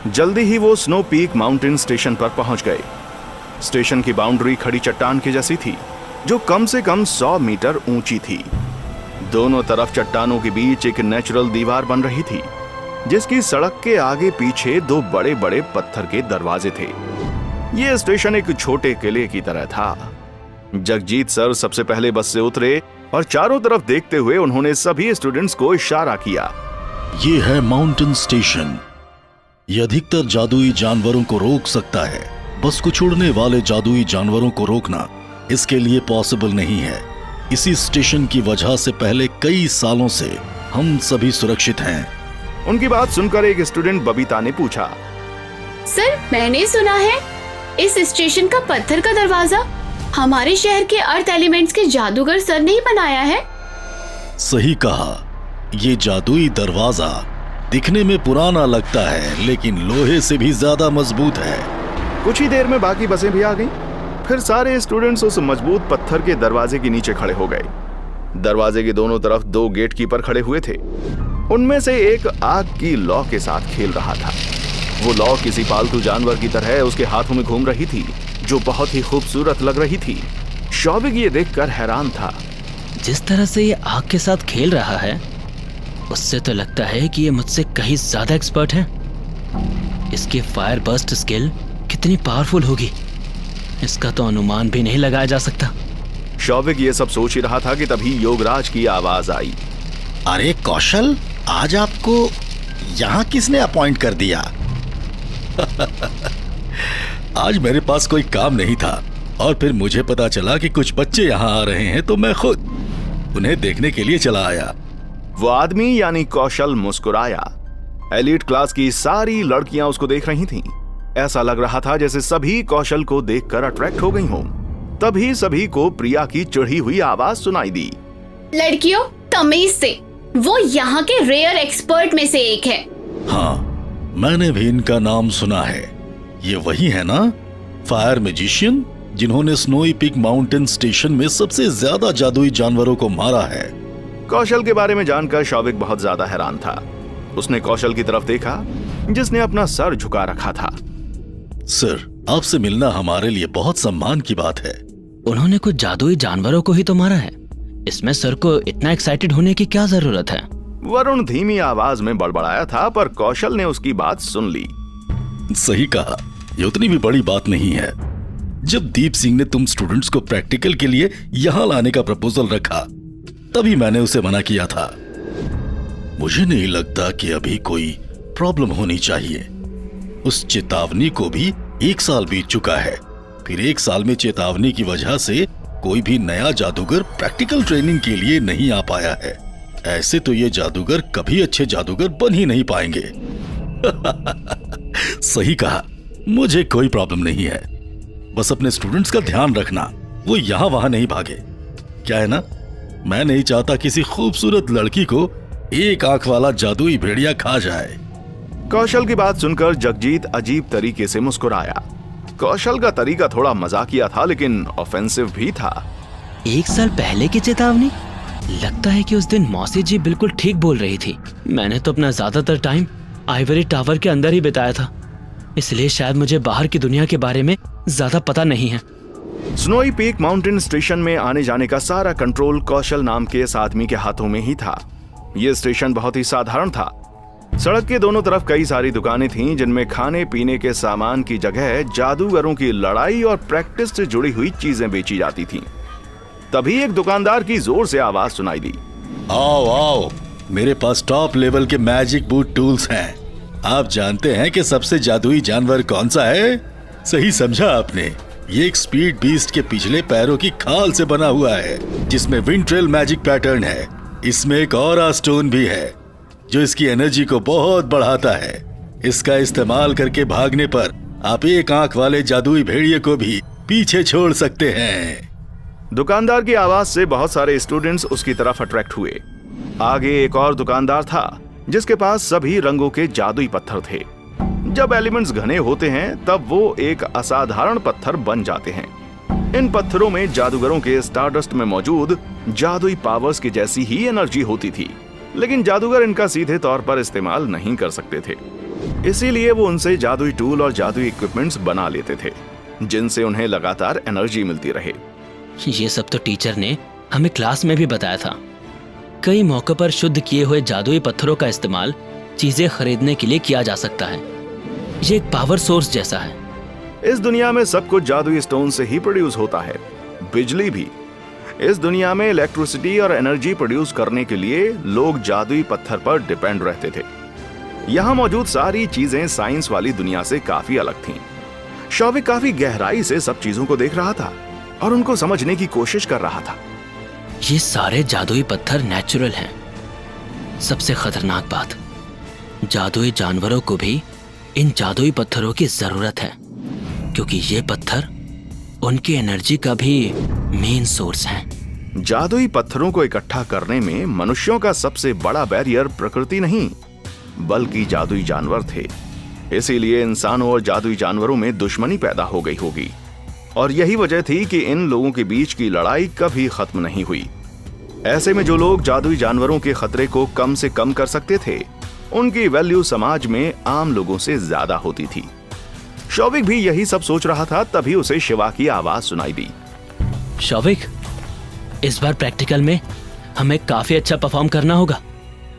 जल्दी ही वो snow peak mountain station पर पहुंच गए। स्टेशन की बाउंड्री खड़ी चट्टान की जैसी थी, जो कम से कम 100 मीटर ऊंची थी। दोनों तरफ चट्टानों के बीच एक नेचुरल दीवार बन रही थी, जिसकी सड़क के आगे पीछे 2 बड़े बड़े पत्थर के दरवाजे थे। यह स्टेशन एक छोटे किले की तरह था। जगजीत सर सबसे पहले बस से उतरे और चारों तरफ देखते हुए उन्होंने सभी स्टूडेंट्स को इशारा किया। ये है माउंटेन स्टेशन। ये अधिकतर जादुई जानवरों को रोक सकता है। बस को उड़ने वाले जादुई जानवरों को रोकना इसके लिए पॉसिबल नहीं है। इसी स्टेशन की वजह से पहले कई सालों से हम सभी सुरक्षित हैं। उनकी बात सुनकर एक स्टूडेंट बबीता ने पूछा, सर मैंने सुना है इस स्टेशन का पत्थर का दरवाजा हमारे शहर के अर्थ एलिमेंट्स के जादूगर सर ने ही बनाया है। सही कहा। ये जादुई दरवाजा दिखने में पुराना लगता है, लेकिन लोहे से भी ज्यादा मजबूत है। कुछ ही देर में बाकी बसें भी आ गईं। फिर सारे स्टूडेंट्स उस मजबूत पत्थर के दरवाजे के नीचे खड़े हो गए। दरवाजे के दोनों तरफ 2 गेट कीपर खड़े हुए थे। उनमें से एक आग की लौ के साथ खेल रहा था। वो लौ किसी पालतू जानवर की तरह उसके हाथों में घूम रही थी, जो बहुत ही खूबसूरत लग रही थी। शौविक ये देखकर हैरान था। जिस तरह से ये आग के साथ खेल रहा है, उससे तो लगता है कि ये मुझसे कहीं ज्यादा एक्सपर्ट है। इसकी फायर बर्स्ट स्किल कितनी पावरफुल होगी, इसका तो अनुमान भी नहीं लगाया जा सकता। शौविक ये सब सोच ही रहा था कि तभी योगराज की आवाज आई। अरे कौशल, आज आपको यहाँ किसने अपॉइंट कर दिया? आज मेरे पास कोई काम नहीं था और फिर मुझे पता चला कि कुछ बच्चे यहाँ आ रहे हैं, तो मैं खुद उन्हें देखने के लिए चला आया। वो आदमी यानी कौशल मुस्कुराया। एलीट क्लास की सारी लड़कियां उसको देख रही थीं। ऐसा लग रहा था जैसे सभी कौशल को देखकर अट्रैक्ट हो गई हों। तभी सभी को प्रिया की चिढ़ी हुई आवाज सुनाई दी। लड़कियों तमीज से, वो यहाँ के रेयर एक्सपर्ट में से एक है। हाँ, मैंने भी इनका नाम सुना है। ये वही है ना, फायर मैजिशियन, जिन्होंने स्नोई पीक माउंटेन स्टेशन में सबसे ज्यादा जादुई जानवरों को मारा है। कौशल के बारे में जानकर शौविक बहुत ज्यादा हैरान था। उसने कौशल की तरफ देखा, जिसने अपना सर झुका रखा था। सर, आपसे मिलना हमारे लिए बहुत सम्मान की बात है। उन्होंने कुछ जादुई जानवरों को ही तो मारा है, इसमें सर को इतना एक्साइटेड होने की क्या जरूरत है? वरुण धीमी आवाज में बड़बड़ाया था, पर कौशल ने उसकी बात सुन ली। सही कहा, ये उतनी भी बड़ी बात नहीं है। जब दीप सिंह ने तुम स्टूडेंट्स को प्रैक्टिकल के लिए यहाँ लाने का प्रपोजल रखा, तभी मैंने उसे मना किया था। मुझे नहीं लगता कि अभी कोई प्रॉब्लम होनी चाहिए। उस चेतावनी को भी 1 साल बीत चुका है। फिर 1 साल में चेतावनी की वजह से कोई भी नया जादूगर प्रैक्टिकल ट्रेनिंग के लिए नहीं आ पाया है। ऐसे तो ये जादूगर कभी अच्छे जादूगर बन ही नहीं पाएंगे। सही कहा, मुझे कोई प्रॉब्लम नहीं है। बस अपने स्टूडेंट्स का ध्यान रखना, वो यहाँ वहां नहीं भागे। क्या है ना, मैं नहीं चाहता किसी खूबसूरत लड़की को एक आंख वाला जादुई भेड़िया खा जाए। कौशल की बात सुनकर जगजीत अजीब तरीके से मुस्कुराया। कौशल का तरीका थोड़ा मजाकिया था, लेकिन ऑफेंसिव भी था। 1 साल पहले की चेतावनी? लगता है कि उस दिन मौसी जी बिल्कुल ठीक बोल रही थी। मैंने तो अपना ज्यादातर टाइम आइवरी टावर के अंदर ही बिताया था, इसलिए शायद मुझे बाहर की दुनिया के बारे में ज्यादा पता नहीं है। स्नोई पीक माउंटेन स्टेशन में आने जाने का सारा कंट्रोल कौशल नाम के इस आदमी के हाथों में ही था। यह स्टेशन बहुत ही साधारण था। सड़क के दोनों तरफ कई सारी दुकानें थीं, जिनमें खाने पीने के सामान की जगह जादूगरों की लड़ाई और प्रैक्टिस से जुड़ी हुई चीजें बेची जाती थीं। तभी एक दुकानदार की जोर से आवाज सुनाई दी। आओ आओ, मेरे पास टॉप लेवल के मैजिक बूट टूल्स हैं। आप जानते हैं कि सबसे जादुई जानवर कौन सा है? सही समझा आपने। ये एक स्पीड बीस्ट के पिछले पैरों की खाल से बना हुआ है, जिसमें विंट्रेल मैजिक पैटर्न है। इसमें एक ऑरा स्टोन भी है, जो इसकी एनर्जी को बहुत बढ़ाता है। इसका इस्तेमाल करके भागने पर आप एक आंख वाले जादुई भेड़िए को भी पीछे छोड़ सकते हैं। दुकानदार की आवाज से बहुत सारे स्टूडेंट्स उसकी तरफ अट्रैक्ट हुए। आगे एक और दुकानदार था, जिसके पास सभी रंगों के जादुई पत्थर थे। जब एलिमेंट्स घने होते हैं, तब वो एक असाधारण पत्थर बन जाते हैं। इन पत्थरों में जादूगरों के स्टारडस्ट में मौजूद जादुई पावर्स की जैसी ही एनर्जी होती थी, लेकिन जादूगर इनका सीधे तौर पर इस्तेमाल नहीं कर सकते थे। इसीलिए वो उनसे जादुई टूल और जादुई इक्विपमेंट्स बना लेते थे, जिनसे उन्हें लगातार एनर्जी मिलती रहे। ये सब तो टीचर ने हमें क्लास में भी बताया था। कई मौकों पर शुद्ध किए हुए जादुई पत्थरों का इस्तेमाल चीजें खरीदने के लिए किया जा सकता है। ये एक पावर सोर्स जैसा है। इस दुनिया में सब कुछ जादुई स्टोन से ही प्रोड्यूस होता है, बिजली भी। इस दुनिया में इलेक्ट्रिसिटी और एनर्जी प्रोड्यूस करने के लिए लोग जादुई पत्थर पर डिपेंड रहते थे। यहाँ मौजूद सारी चीजें साइंस वाली दुनिया से काफी अलग थीं। शौविक काफी गहराई से सब चीजों को देख रहा था और उनको समझने की कोशिश कर रहा था। ये सारे जादुई पत्थर नेचुरल हैं। सबसे खतरनाक बात, जादुई जानवरों को भी इन जादुई पत्थरों की जरूरत है, क्योंकि ये पत्थर उनकी एनर्जी का भी मेन सोर्स है। जादुई पत्थरों को इकट्ठा करने में मनुष्यों का सबसे बड़ा बैरियर प्रकृति नहीं, बल्कि जादुई जानवर थे। इसीलिए इंसानों और जादुई जानवरों में दुश्मनी पैदा हो गई होगी, और यही वजह थी कि इन लोगों के बीच की लड़ाई कभी खत्म नहीं हुई। ऐसे में जो लोग जादुई जानवरों के खतरे को कम से कम कर सकते थे, उनकी वैल्यू समाज में आम लोगों से ज्यादा होती थी। शौविक भी यही सब सोच रहा था, तभी उसे शिवा की आवाज सुनाई दी। शौविक, इस बार प्रैक्टिकल में हमें काफी अच्छा परफॉर्म करना होगा।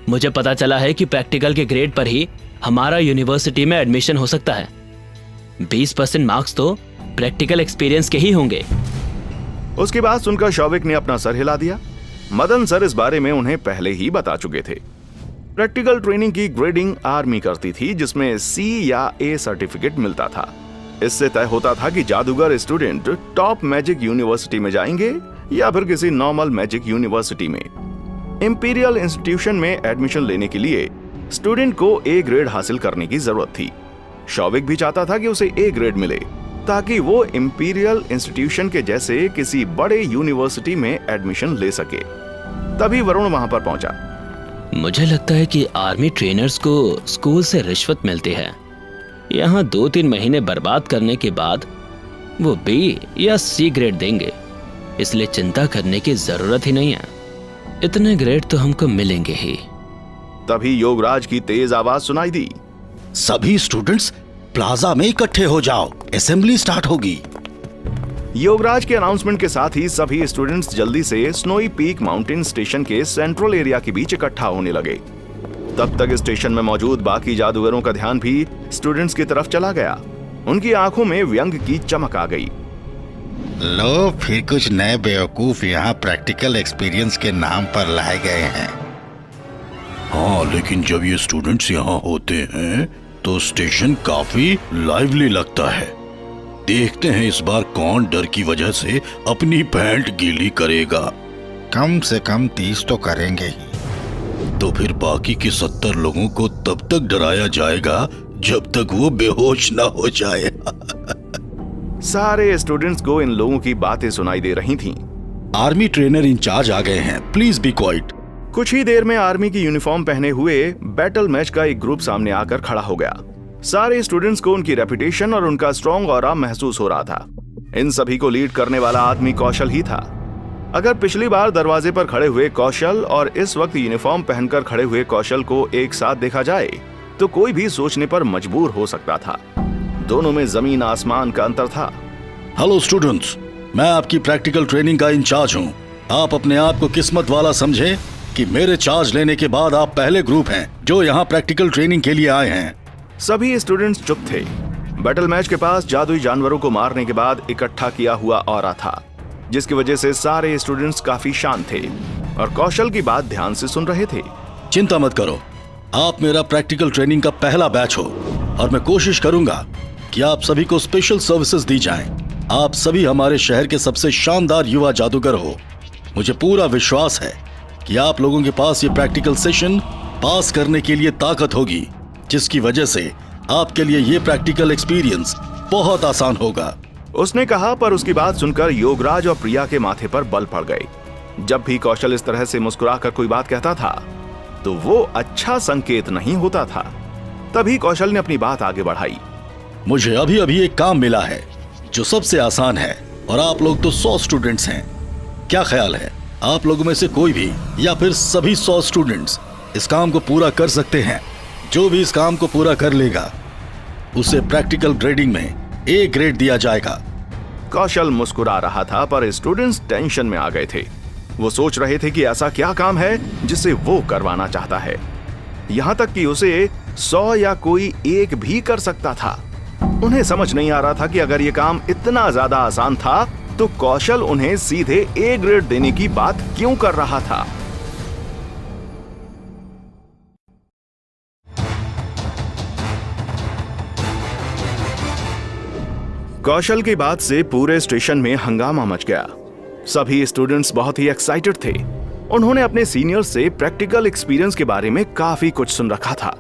मुझे पता चला है कि प्रैक्टिकल के ग्रेड पर ही हमारा यूनिवर्सिटी में एडमिशन हो सकता है। 20% मार्क्स तो प्रैक्टिकल एक्सपीरियंस के ही होंगे। उसकी बात सुनकर शौविक ने अपना सर हिला दिया। मदन सर इस बारे में उन्हें पहले ही बता चुके थे। प्रैक्टिकल ट्रेनिंग की ग्रेडिंग आर्मी करती थी, जिसमें C या A सर्टिफिकेट मिलता था। इससे तय होता था कि जादूगर स्टूडेंट टॉप मैजिक यूनिवर्सिटी में जाएंगे या फिर किसी नॉर्मल मैजिक यूनिवर्सिटी में। इंपीरियल इंस्टीट्यूशन में एडमिशन लेने के लिए स्टूडेंट को A ग्रेड हासिल करने की जरूरत थी। शौविक भी चाहता था कि उसे A ग्रेड मिले, ताकि वो इंपीरियल इंस्टीट्यूशन के जैसे किसी बड़े यूनिवर्सिटी में एडमिशन ले सके। तभी वरुण वहां पर पहुंचा। मुझे लगता है कि आर्मी ट्रेनर्स को स्कूल से रिश्वत मिलती है। यहाँ 2-3 महीने बर्बाद करने के बाद वो B या C ग्रेड देंगे, इसलिए चिंता करने की जरूरत ही नहीं है। इतने ग्रेड तो हमको मिलेंगे ही। तभी योगराज की तेज आवाज सुनाई दी। सभी स्टूडेंट्स प्लाजा में इकट्ठे हो जाओ, असेंबली स्टार्ट होगी। योगराज के अनाउंसमेंट के साथ ही सभी स्टूडेंट्स जल्दी से स्नोई पीक माउंटेन स्टेशन के सेंट्रल एरिया के बीच इकट्ठा होने लगे। तब तक स्टेशन में मौजूद बाकी जादूगरों का ध्यान भी स्टूडेंट्स की तरफ चला गया। उनकी आंखों में व्यंग की चमक आ गई। लो, फिर कुछ नए बेवकूफ यहाँ प्रैक्टिकल एक्सपीरियंस के नाम पर लाए गए हैं। हाँ, लेकिन जब ये स्टूडेंट्स यहाँ होते हैं तो स्टेशन काफी लाइवली लगता है। देखते हैं इस बार कौन डर की वजह से अपनी पैंट गीली करेगा। कम से कम 30 तो करेंगे ही। तो फिर बाकी के 70 लोगों को तब तक डराया जाएगा जब तक वो बेहोश ना हो जाए। सारे स्टूडेंट्स को इन लोगों की बातें सुनाई दे रही थीं। आर्मी ट्रेनर इंचार्ज आ गए हैं, प्लीज बी क्वाइट। कुछ ही देर में आर्मी की यूनिफॉर्म पहने हुए बैटल मैच का एक ग्रुप सामने आकर खड़ा हो गया। सारे स्टूडेंट्स को उनकी रेपुटेशन और उनका स्ट्रॉन्ग ऑरा महसूस हो रहा था। इन सभी को लीड करने वाला आदमी कौशल ही था। अगर पिछली बार दरवाजे पर खड़े हुए कौशल और इस वक्त यूनिफॉर्म पहनकर खड़े हुए कौशल को एक साथ देखा जाए तो कोई भी सोचने पर मजबूर हो सकता था। दोनों में जमीन आसमान का अंतर था। हेलो स्टूडेंट्स, मैं आपकी प्रैक्टिकल ट्रेनिंग का इंचार्ज हूँ। आप अपने आप को किस्मत वाला समझें कि मेरे चार्ज लेने के बाद आप पहले ग्रुप हैं जो यहाँ प्रैक्टिकल ट्रेनिंग के लिए आए हैं। सभी स्टूडेंट्स चुप थे। बैटल मैच के पास जादुई जानवरों को मारने के बाद इकट्ठा किया हुआ ऑरा था, जिसकी वजह से सारे स्टूडेंट्स काफी शांत थे और कौशल की बात ध्यान से सुन रहे थे। चिंता मत करो, आप मेरा प्रैक्टिकल ट्रेनिंग का पहला बैच हो और मैं कोशिश करूंगा कि आप सभी को स्पेशल सर्विसेज दी जाएं। आप सभी हमारे शहर के सबसे शानदार युवा जादूगर हो। मुझे पूरा विश्वास है कि आप लोगों के पास ये प्रैक्टिकल सेशन पास करने के लिए ताकत होगी, जिसकी वजह से आपके लिए ये प्रैक्टिकल एक्सपीरियंस बहुत आसान होगा। उसने कहा, पर उसकी बात सुनकर योगराज और प्रिया के माथे पर बल पड़ गए। जब भी कौशल इस तरह से मुस्कुराकर कोई बात कहता था तो वो अच्छा संकेत नहीं होता था। तभी कौशल ने अपनी बात आगे बढ़ाई। मुझे अभी अभी एक काम मिला है जो सबसे आसान है और आप लोग तो 100 स्टूडेंट्स हैं। क्या ख्याल है, आप लोगों में से कोई भी या फिर सभी 100 स्टूडेंट्स इस काम को पूरा कर सकते हैं? जो भी इस काम को पूरा कर लेगा उसे प्रैक्टिकल ग्रेडिंग में A ग्रेड दिया जाएगा। कौशल मुस्कुरा रहा था, पर स्टूडेंट्स टेंशन में आ गए थे। वो सोच रहे थे कि ऐसा क्या काम है जिसे वो करवाना चाहता है। यहाँ तक कि उसे 100 या कोई 1 भी कर सकता था। उन्हें समझ नहीं आ रहा था कि अगर ये काम इतना ज्यादा आसान था तो कौशल उन्हें सीधे A ग्रेड देने की बात क्यों कर रहा था। कौशल की बात से पूरे स्टेशन में हंगामा मच गया। सभी स्टूडेंट्स बहुत ही एक्साइटेड थे। उन्होंने अपने सीनियर से प्रैक्टिकल एक्सपीरियंस के बारे में काफी कुछ सुन रखा था।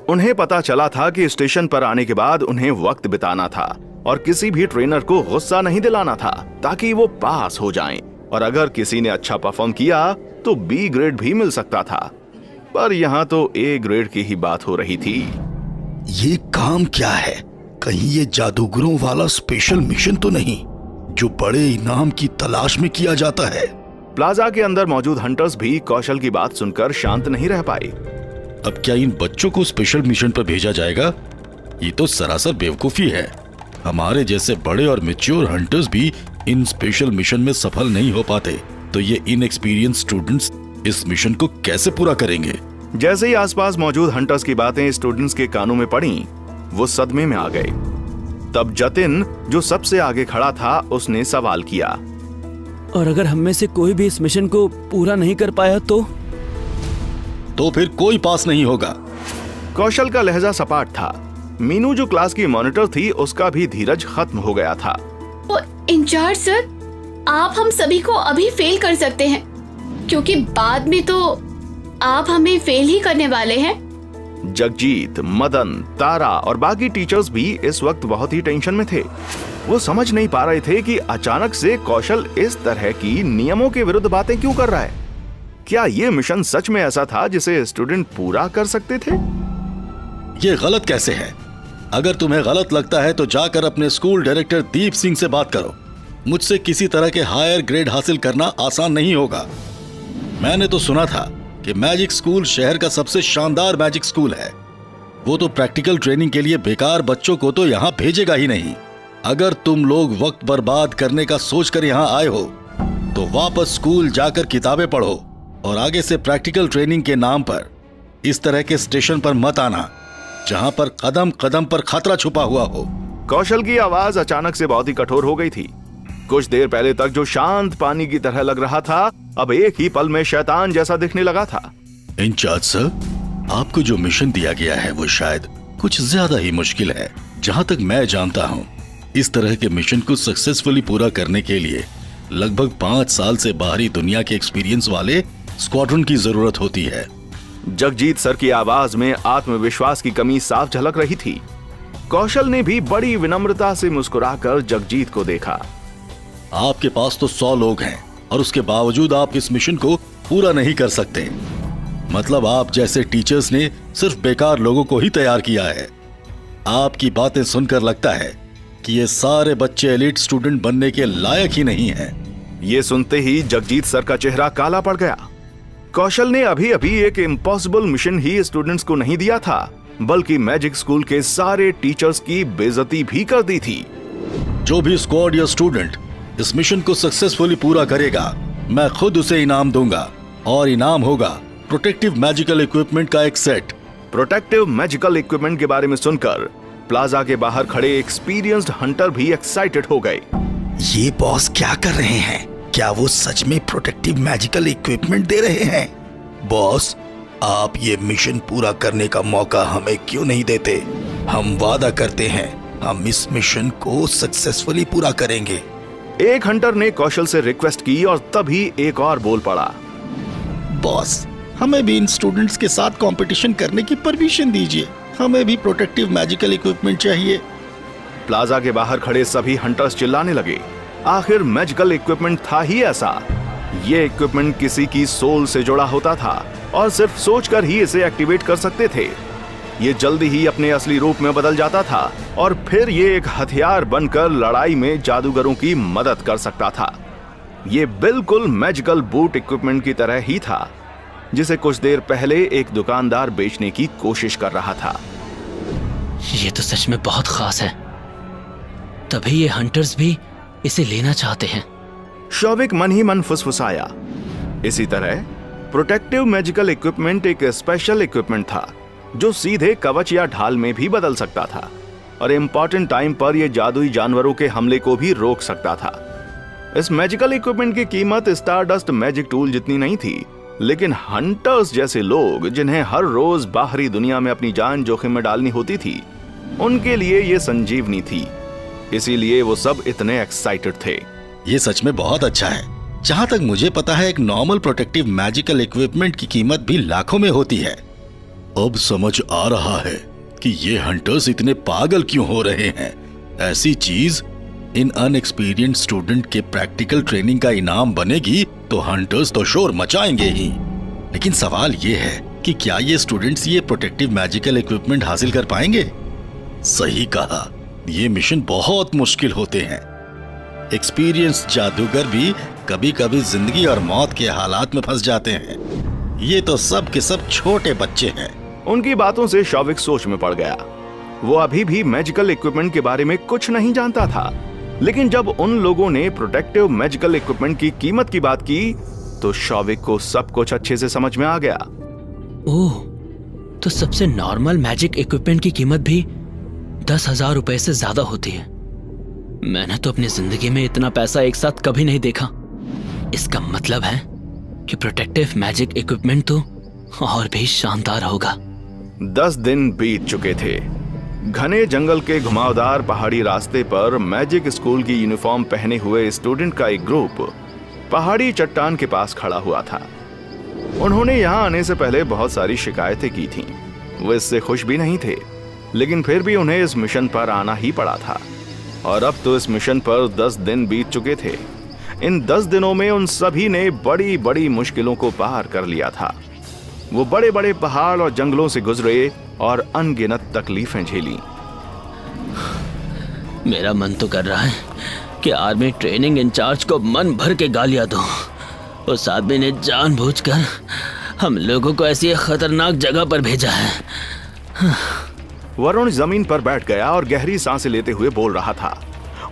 उन्हें पता चला था कि स्टेशन पर आने के बाद उन्हें वक्त बिताना था और किसी भी ट्रेनर को गुस्सा नहीं दिलाना था ताकि वो पास हो जाएं। और अगर किसी ने अच्छा परफॉर्म किया तो B ग्रेड भी मिल सकता था। पर यहाँ तो A ग्रेड की ही बात हो रही थी। ये काम क्या है? कहीं ये जादूगरों वाला स्पेशल मिशन तो नहीं जो बड़े इनाम की तलाश में किया जाता है? प्लाजा के अंदर मौजूद हंटर्स भी कौशल की बात सुनकर शांत नहीं रह पाए। अब क्या इन बच्चों को स्पेशल मिशन पर भेजा जाएगा? ये तो सरासर बेवकूफी है। हमारे जैसे बड़े और मैच्योर हंटर्स भी इन स्पेशल मिशन में सफल नहीं हो पाते, तो ये इनएक्सपीरियंस स्टूडेंट्स इस मिशन को कैसे पूरा करेंगे? जैसे ही आसपास मौजूद हंटर्स की बातें स्टूडेंट्स के कानों में पड़ी, वो सदमे में आ गए। तब जतिन, जो सबसे आगे खड़ा था, उसने सवाल किया, और अगर हम में से कोई भी इस मिशन को पूरा नहीं कर पाया तो फिर कोई पास नहीं होगा। कौशल का लहजा सपाट था। मीनू, जो क्लास की मॉनिटर थी, उसका भी धीरज खत्म हो गया था। इंचार्ज सर, आप हम सभी को अभी फेल कर सकते हैं, क्योंकि बाद में तो आप हमें फेल ही करने वाले हैं। जगजीत, मदन, तारा और बाकी टीचर्स भी इस वक्त बहुत ही टेंशन में थे। वो समझ नहीं पा रहे थे कि अचानक से कौशल इस तरह की नियमों के विरुद्ध बातें क्यों कर रहा है। क्या ये मिशन सच में ऐसा था जिसे स्टूडेंट पूरा कर सकते थे? ये गलत कैसे है? अगर तुम्हें गलत लगता है तो जाकर अपने स्कूल डायरेक्टर दीप सिंह से बात करो। मुझसे किसी तरह के हायर ग्रेड हासिल करना आसान नहीं होगा। मैंने तो सुना था कि मैजिक स्कूल शहर का सबसे शानदार मैजिक स्कूल है। वो तो प्रैक्टिकल ट्रेनिंग के लिए बेकार बच्चों को तो यहाँ भेजेगा ही नहीं। अगर तुम लोग वक्त बर्बाद करने का सोचकर यहाँ आए हो तो वापस स्कूल जाकर किताबें पढ़ो और आगे से प्रैक्टिकल ट्रेनिंग के नाम पर इस तरह के स्टेशन पर मत आना जहाँ पर कदम कदम पर खतरा छुपा हुआ हो। कौशल की आवाज अचानक से बहुत ही कठोर हो गई थी। कुछ देर पहले तक जो शांत पानी की तरह लग रहा था, अब एक ही पल में शैतान जैसा दिखने लगा था। इंचार्ज सर, आपको जो मिशन दिया गया है वो शायद कुछ ज्यादा ही मुश्किल है। जहाँ तक मैं जानता हूँ, इस तरह के मिशन को सक्सेसफुली पूरा करने के लिए लगभग 5 साल से बाहरी दुनिया के एक्सपीरियंस वाले स्क्वाड्रन की जरूरत होती है। जगजीत सर की आवाज में आत्मविश्वास की कमी साफ झलक रही थी। कौशल ने भी बड़ी विनम्रता से मुस्कुराकर जगजीत को देखा। आपके पास तो 100 लोग हैं और उसके बावजूद आप इस मिशन को पूरा नहीं कर सकते। मतलब आप जैसे टीचर्स ने सिर्फ बेकार लोगों को ही तैयार किया है। आपकी बातें सुनकर लगता है कि ये सारे बच्चे एलीट स्टूडेंट बनने के लायक ही नहीं हैं। ये सुनते ही जगजीत सर का चेहरा काला पड़ गया। कौशल ने अभी अभी एक इम्पॉसिबल मिशन ही स्टूडेंट्स को नहीं दिया था, बल्कि मैजिक स्कूल के सारे टीचर्स की बेइज्जती भी कर दी थी। जो भी स्क्वाड या स्टूडेंट इस मिशन को सक्सेसफुली पूरा करेगा, मैं खुद उसे इनाम दूंगा, और इनाम होगा प्रोटेक्टिव मैजिकल इक्विपमेंट का एक सेट। प्रोटेक्टिव मैजिकल इक्विपमेंट के बारे में सुनकर प्लाजा के बाहर खड़े एक्सपीरियंस्ड हंटर भी एक्साइटेड हो गए। ये बॉस क्या कर रहे हैं? क्या वो सच में प्रोटेक्टिव मैजिकल इक्विपमेंट दे रहे हैं? बॉस, आप ये मिशन पूरा करने का मौका हमें क्यों नहीं देते? हम वादा करते हैं हम इस मिशन को सक्सेसफुली पूरा करेंगे। एक हंटर ने कौशल से रिक्वेस्ट की और तभी एक और बोल पड़ा। बॉस, हमें भी इन स्टूडेंट्स के साथ कंपटीशन करने की परमिशन दीजिए। हमें भी प्रोटेक्टिव मैजिकल इक्विपमेंट चाहिए। प्लाजा के बाहर खड़े सभी हंटर्स चिल्लाने लगे। आखिर मैजिकल इक्विपमेंट था ही ऐसा। ये इक्विपमेंट किसी की सोल से जुड़ा होता था और सिर्फ सोचकर ही इसे एक्टिवेट कर सकते थे। ये जल्दी ही अपने असली रूप में बदल जाता था और फिर ये एक हथियार बनकर लड़ाई में जादूगरों की मदद कर सकता था। ये बिल्कुल मैजिकल बूट इक्विपमेंट की तरह ही था। जिसे कुछ देर पहले एक दुकानदार बेचने की कोशिश कर रहा था। ये तो सच में बहुत खास है, तभी ये हंटर्स भी इसे लेना चाहते हैं। शौविक मन ही मन फुसफुसाया। इसी तरह प्रोटेक्टिव मैजिकल इक्विपमेंट एक स्पेशल इक्विपमेंट था जो सीधे कवच या ढाल में भी बदल सकता था और इम्पोर्टेंट टाइम पर यह जादुई जानवरों के हमले को भी रोक सकता था। इस मैजिकल इक्विपमेंट की कीमत स्टारडस्ट मैजिक टूल जितनी नहीं थी, लेकिन हंटर्स जैसे लोग जिन्हें हर रोज बाहरी दुनिया में अपनी जान जोखिम में डालनी होती थी, उनके लिए ये संजीवनी थी। इसीलिए वो सब इतने एक्साइटेड थे। ये सच में बहुत अच्छा है। जहाँ तक मुझे पता है, एक नॉर्मल प्रोटेक्टिव मैजिकल इक्विपमेंट की कीमत भी लाखों में होती है। अब समझ आ रहा है कि ये हंटर्स इतने पागल क्यों हो रहे हैं। ऐसी चीज इन अनएक्सपीरियंस्ड स्टूडेंट के प्रैक्टिकल ट्रेनिंग का इनाम बनेगी तो हंटर्स तो शोर मचाएंगे ही। लेकिन सवाल ये है कि क्या ये स्टूडेंट्स ये प्रोटेक्टिव मैजिकल इक्विपमेंट हासिल कर पाएंगे? सही कहा, ये मिशन बहुत मुश्किल होते हैं। एक्सपीरियंस्ड जादूगर भी कभी कभी जिंदगी और मौत के हालात में फंस जाते हैं। ये तो सब के सब छोटे बच्चे हैं। उनकी बातों से शौविक सोच में पड़ गया। वो अभी भी मैजिकल इक्विपमेंट के बारे में कुछ नहीं जानता था, लेकिन जब उन लोगों ने प्रोटेक्टिव मैजिकल इक्विपमेंट की कीमत की बात की तो शौविक को सब कुछ अच्छे से समझ में आ गया। ओह, तो सबसे नॉर्मल मैजिक इक्विपमेंट की कीमत भी 10,000 रुपए से ज्यादा होती है। मैंने तो अपनी जिंदगी में इतना पैसा एक साथ कभी नहीं देखा। इसका मतलब है कि प्रोटेक्टिव मैजिक इक्विपमेंट तो और भी शानदार होगा। 10 दिन बीत चुके थे। घने जंगल के घुमावदार पहाड़ी रास्ते पर मैजिक स्कूल की यूनिफॉर्म पहने हुए स्टूडेंट का एक ग्रुप पहाड़ी चट्टान के पास खड़ा हुआ था। उन्होंने यहाँ आने से पहले बहुत सारी शिकायतें की थीं। वो इससे खुश भी नहीं थे, लेकिन फिर भी उन्हें इस मिशन पर आना ही पड़ा था। और अब तो इस मिशन पर 10 दिन बीत चुके थे। इन 10 दिनों में उन सभी ने बड़ी बड़ी मुश्किलों को पार कर लिया था। वो बड़े बड़े पहाड़ और जंगलों से गुजरे और अनगिनत तकलीफें झेली। मेरा मन तो कर रहा है कि आर्मी ट्रेनिंग इंचार्ज को मन भर के गालियां दूं। उस आदमी ने जानबूझकर हम लोगों को ऐसी खतरनाक जगह पर भेजा है। वरुण जमीन पर बैठ गया और गहरी सांसें लेते हुए बोल रहा था।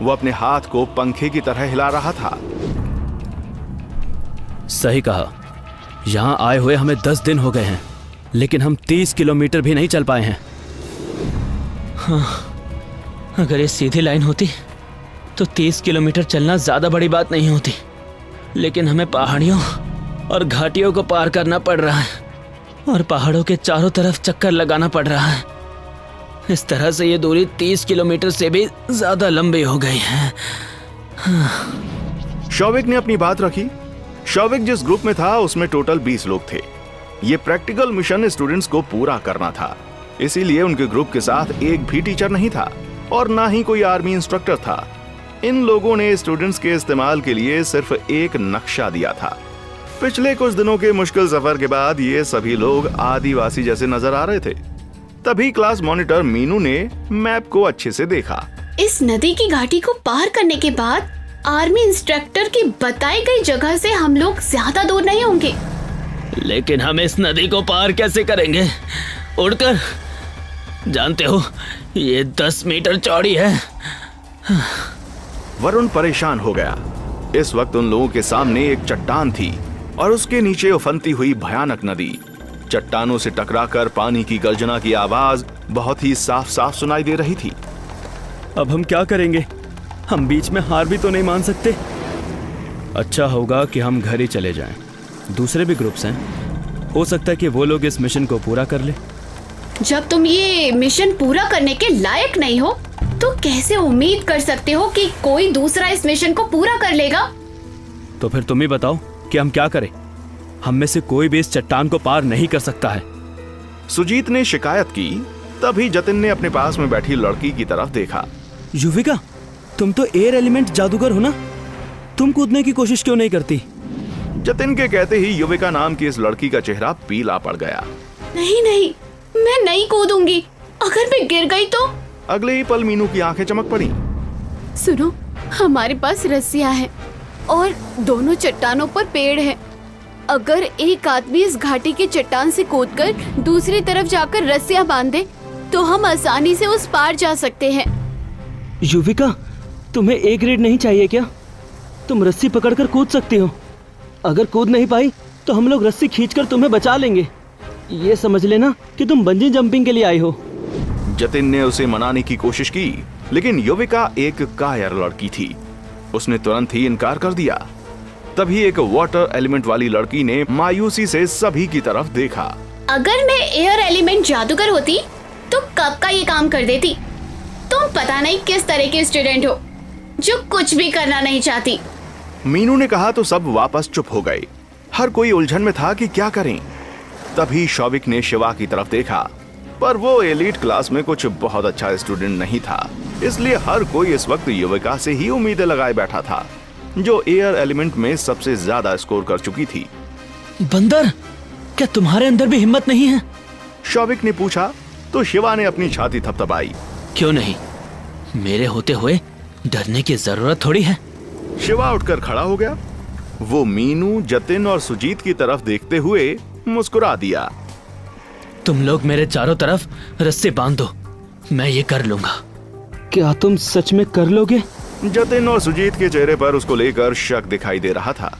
वो अपने हाथ को पंखे की तरह हिला रहा था। सही कहा, यहाँ आए हुए हमें 10 दिन हो गए हैं, लेकिन हम 30 किलोमीटर भी नहीं चल पाए हैं। हाँ, अगर ये सीधी लाइन होती तो 30 किलोमीटर चलना ज्यादा बड़ी बात नहीं होती, लेकिन हमें पहाड़ियों और घाटियों को पार करना पड़ रहा है और पहाड़ों के चारों तरफ चक्कर लगाना पड़ रहा है। इस तरह से ये दूरी 30 किलोमीटर से भी ज्यादा लंबी हो गई है। शौविक ने अपनी बात रखी। शौविक जिस ग्रुप में था उसमें टोटल 20 लोग थे। ये प्रैक्टिकल मिशन स्टूडेंट्स को पूरा करना था, इसीलिए उनके ग्रुप के साथ एक भी टीचर नहीं था और ना ही कोई आर्मी इंस्ट्रक्टर था। इन लोगों ने स्टूडेंट्स के इस्तेमाल के लिए सिर्फ एक नक्शा दिया था। पिछले कुछ दिनों के मुश्किल सफर के बाद ये सभी लोग आदिवासी जैसे नजर आ रहे थे। तभी क्लास मॉनिटर मीनू ने मैप को अच्छे से देखा। इस नदी की घाटी को पार करने के बाद आर्मी इंस्ट्रक्टर की बताई गई जगह से हम लोग ज्यादा दूर नहीं होंगे। लेकिन हम इस नदी को पार कैसे करेंगे? उड़कर? जानते हो, ये 10 मीटर चौड़ी है। वरुण परेशान हो गया। इस वक्त उन लोगों के सामने एक चट्टान थी और उसके नीचे उफनती हुई भयानक नदी। चट्टानों से टकराकर पानी की गर्जना की आवाज बहुत ही साफ साफ सुनाई दे रही थी। अब हम क्या करेंगे? हम बीच में हार भी तो नहीं मान सकते। अच्छा होगा कि हम घर ही चले जाएं। दूसरे भी ग्रुप्स हैं, हो सकता है कि वो लोग इस मिशन को पूरा कर ले। जब तुम ये मिशन पूरा करने के लायक नहीं हो तो कैसे उम्मीद कर सकते हो कि कोई दूसरा इस मिशन को पूरा कर लेगा? तो फिर तुम ही बताओ कि हम क्या करें। हम में से कोई भी इस चट्टान को पार नहीं कर सकता है। सुजीत ने शिकायत की। तभी जतिन ने अपने पास में बैठी लड़की की तरफ देखा। युविका, तुम तो एयर एलिमेंट जादूगर हो ना, तुम कूदने की कोशिश क्यों नहीं करती? जतिन के कहते ही युविका नाम की इस लड़की का चेहरा पीला पड़ गया। नहीं नहीं, मैं नहीं कूदूंगी। अगर मैं गिर गई तो? अगले ही पल मीनू की आंखें चमक पड़ी। सुनो, हमारे पास रस्सियां हैं और दोनों चट्टानों पर पेड़ है। अगर एक आदमी इस घाटी के चट्टान से कूदकर दूसरी तरफ जाकर रस्सियां बांध दे तो हम आसानी से उस पार जा सकते हैं। युविका, तुम्हें ए ग्रेड नहीं चाहिए क्या? तुम रस्सी पकड़कर कूद सकती हो। अगर कूद नहीं पाई तो हम लोग रस्सी खींचकर तुम्हें बचा लेंगे। ये समझ लेना कि तुम बंजी जंपिंग के लिए आई हो। जतिन ने उसे मनाने की कोशिश की, लेकिन युविका एक कायर लड़की थी। उसने तुरंत ही इनकार कर दिया। तभी एक वाटर एलिमेंट वाली लड़की ने मायूसी से सभी की तरफ देखा। अगर मैं एयर एलिमेंट जादूगर होती तो कब का ये काम कर देती। तुम पता नहीं किस तरह के स्टूडेंट हो जो कुछ भी करना नहीं चाहती। मीनू ने कहा तो सब वापस चुप हो गए। हर कोई उलझन में था कि क्या करें। तभी शौविक ने शिवा की तरफ देखा, पर वो एलीट क्लास में कुछ बहुत अच्छा स्टूडेंट नहीं था, इसलिए हर कोई इस वक्त युविका से ही उम्मीदें लगाए बैठा था, जो एयर एलिमेंट में सबसे ज्यादा स्कोर कर चुकी थी। बंदर, क्या तुम्हारे अंदर भी हिम्मत नहीं है? शौविक ने पूछा तो शिवा ने अपनी छाती थपथपाई। क्यों नहीं? मेरे होते हुए डरने की जरूरत थोड़ी है। शिवा उठकर खड़ा हो गया। वो मीनू, जतिन और सुजीत की तरफ देखते हुए मुस्कुरा दिया। तुम लोग मेरे चारों तरफ रस्से बांध दो, मैं ये कर लूंगा। क्या तुम सच में कर लोगे? जतिन और सुजीत के चेहरे पर उसको लेकर शक दिखाई दे रहा था,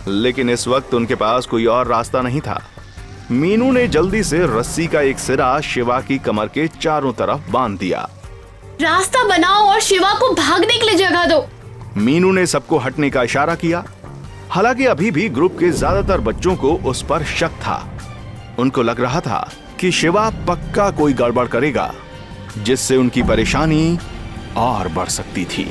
लेकिन इस वक्त उनके पास कोई और रास्ता नहीं था। मीनू ने जल्दी से रस्सी का एक सिरा शिवा की कमर के चारों तरफ बांध दिया। रास्ता बनाओ और शिवा को भागने के लिए जगह दो। मीनू ने सबको हटने का इशारा किया। हालांकि अभी भी ग्रुप के ज्यादातर बच्चों को उस पर शक था। उनको लग रहा था कि शिवा पक्का कोई गड़बड़ करेगा, जिससे उनकी परेशानी और बढ़ सकती थी।